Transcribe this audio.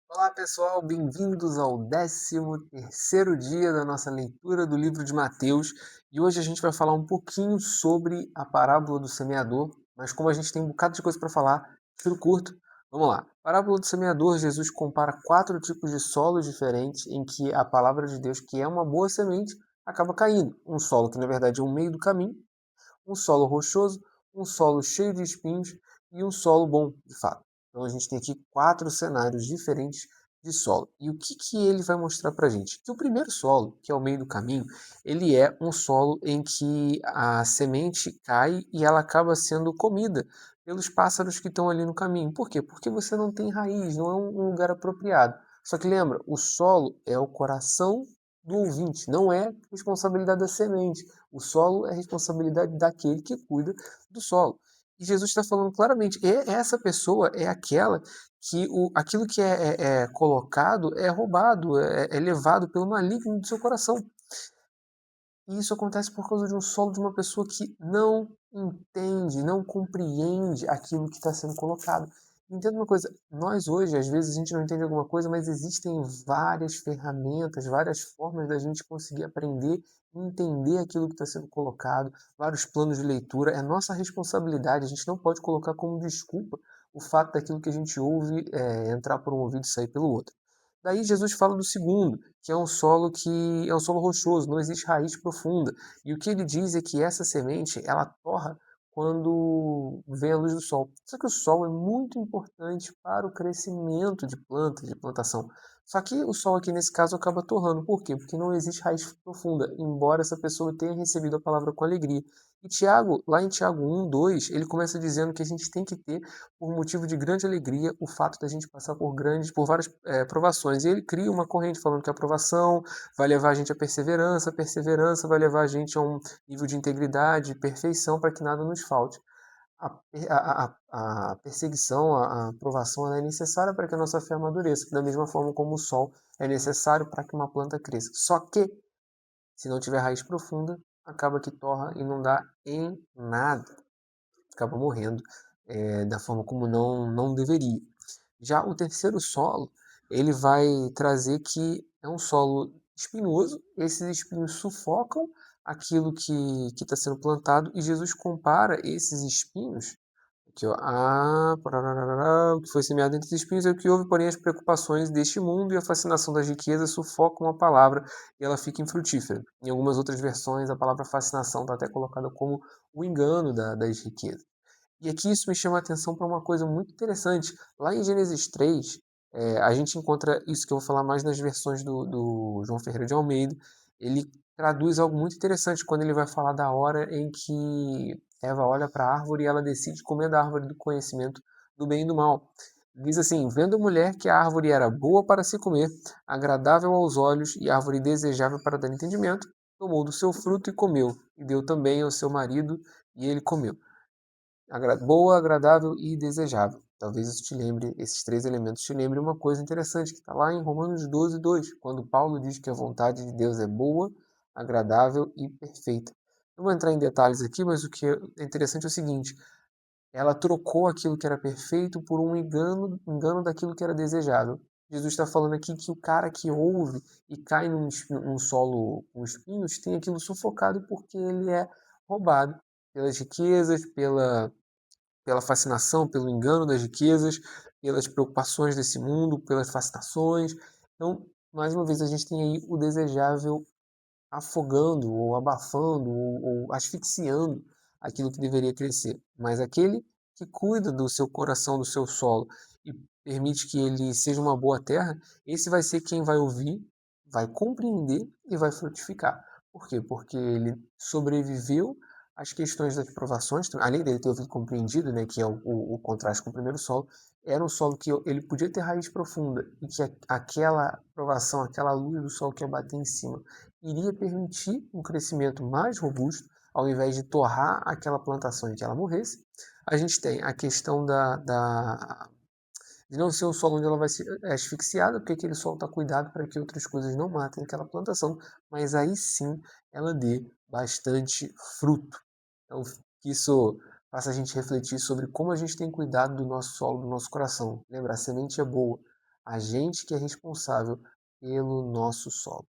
Olá pessoal, bem-vindos ao 13º dia da nossa leitura do livro de Mateus e hoje a gente vai falar um pouquinho sobre a parábola do semeador, mas como a gente tem um bocado de coisa para falar, tiro curto, vamos lá. Parábola do semeador, Jesus compara 4 tipos de solos diferentes em que a palavra de Deus, que é uma boa semente, acaba caindo. Um solo que na verdade é o meio do caminho, um solo rochoso, um solo cheio de espinhos e um solo bom, de fato. Então a gente tem aqui 4 cenários diferentes de solo. E o que ele vai mostrar para a gente? Que o primeiro solo, que é o meio do caminho, ele é um solo em que a semente cai e ela acaba sendo comida pelos pássaros que estão ali no caminho. Por quê? Porque você não tem raiz, não é um lugar apropriado. Só que lembra, o solo é o coração do ouvinte, não é responsabilidade da semente. O solo é responsabilidade daquele que cuida do solo. E Jesus está falando claramente, essa pessoa é aquela que aquilo que é colocado é roubado, é levado pelo maligno do seu coração. E isso acontece por causa de um solo de uma pessoa que não entende, não compreende aquilo que está sendo colocado. Entenda uma coisa, nós hoje, às vezes, a gente não entende alguma coisa, mas existem várias ferramentas, várias formas da gente conseguir aprender e entender aquilo que está sendo colocado, vários planos de leitura. É nossa responsabilidade, a gente não pode colocar como desculpa o fato daquilo que a gente ouve entrar por um ouvido e sair pelo outro. Daí Jesus fala do segundo, que é um solo rochoso, não existe raiz profunda. E o que ele diz é que essa semente, ela torra quando vem a luz do sol. Só que o sol é muito importante para o crescimento de plantas, de plantação. Só que o sol aqui nesse caso acaba torrando. Por quê? Porque não existe raiz profunda, embora essa pessoa tenha recebido a palavra com alegria. E Tiago, lá em Tiago 1:2, ele começa dizendo que a gente tem que ter, por motivo de grande alegria, o fato da gente passar por várias provações. E ele cria uma corrente falando que a aprovação vai levar a gente à perseverança, a perseverança vai levar a gente a um nível de integridade, perfeição, para que nada nos falte. A perseguição, a aprovação, ela é necessária para que a nossa fé amadureça, da mesma forma como o sol é necessário para que uma planta cresça. Só que, se não tiver raiz profunda, acaba que torra e não dá em nada, acaba morrendo da forma como não deveria. Já o terceiro solo, ele vai trazer que é um solo espinhoso, esses espinhos sufocam aquilo que está sendo plantado, e Jesus compara esses espinhos, aqui, ó, o que foi semeado entre os espinhos é o que houve, porém as preocupações deste mundo e a fascinação das riquezas sufocam a palavra e ela fica infrutífera. Em algumas outras versões, a palavra fascinação está até colocada como o engano das riquezas. E aqui isso me chama a atenção para uma coisa muito interessante. Lá em Gênesis 3, a gente encontra isso que eu vou falar mais nas versões do João Ferreira de Almeida. Ele traduz algo muito interessante quando ele vai falar da hora em que Eva olha para a árvore e ela decide comer da árvore do conhecimento do bem e do mal. Diz assim: vendo a mulher que a árvore era boa para se comer, agradável aos olhos e árvore desejável para dar entendimento, tomou do seu fruto e comeu, e deu também ao seu marido, e ele comeu. Boa, agradável e desejável. Talvez isso te lembre, esses 3 elementos te lembrem uma coisa interessante que está lá em Romanos 12:2, quando Paulo diz que a vontade de Deus é boa, agradável e perfeita. Não vou entrar em detalhes aqui, mas o que é interessante é o seguinte: ela trocou aquilo que era perfeito por um engano daquilo que era desejável. Jesus está falando aqui que o cara que ouve e cai num solo com espinhos tem aquilo sufocado porque ele é roubado pelas riquezas, pela fascinação, pelo engano das riquezas, pelas preocupações desse mundo, pelas fascinações. Então, mais uma vez, a gente tem aí o desejável afogando, ou abafando, ou asfixiando aquilo que deveria crescer. Mas aquele que cuida do seu coração, do seu solo, e permite que ele seja uma boa terra, esse vai ser quem vai ouvir, vai compreender e vai frutificar. Por quê? Porque ele sobreviveu às questões das provações, além dele ter ouvido compreendido, né, que é o contraste com o primeiro solo, era um solo que ele podia ter raiz profunda e que aquela provação, aquela luz do sol que ia bater em cima, iria permitir um crescimento mais robusto, ao invés de torrar aquela plantação e que ela morresse. A gente tem a questão de não ser um solo onde ela vai ser asfixiada, porque aquele solo está cuidado para que outras coisas não matem aquela plantação, mas aí sim ela dê bastante fruto. Então, que isso faça a gente refletir sobre como a gente tem cuidado do nosso solo, do nosso coração. Lembra, a semente é boa, A gente que é responsável pelo nosso solo.